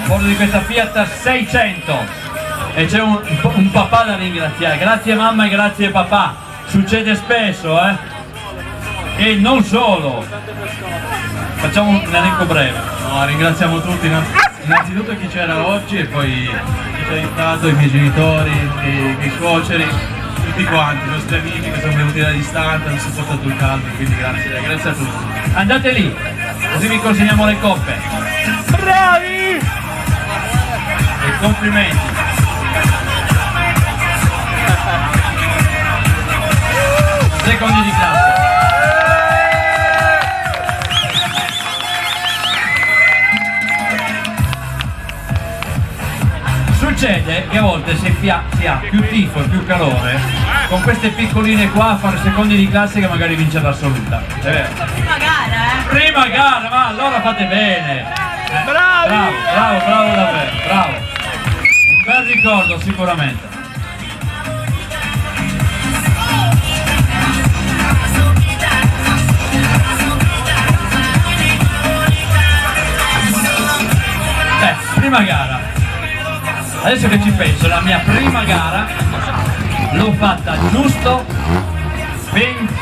bordo di questa Fiat 600 e c'è un papà da ringraziare. Grazie mamma e grazie papà, succede spesso e non solo. Facciamo un elenco breve. No, ringraziamo tutti, innanzitutto chi c'era oggi e poi chi ci ha aiutato, i miei genitori, i miei suoceri, tutti quanti, i nostri amici che sono venuti da distanza, hanno sopportato il caldo, quindi grazie a tutti. Andate lì, così vi consegniamo le coppe. Bravi! E complimenti. Secondi di classe. Succede che a volte si ha più tifo e più calore con queste piccoline qua a fare secondi di classe che magari vince l'assoluta. È vero? Prima gara, Prima gara, ma allora fate bene! Bravi! Bravo davvero, bravo! Un bel ricordo sicuramente. Prima gara. Adesso che ci penso, la mia prima gara l'ho fatta giusto 20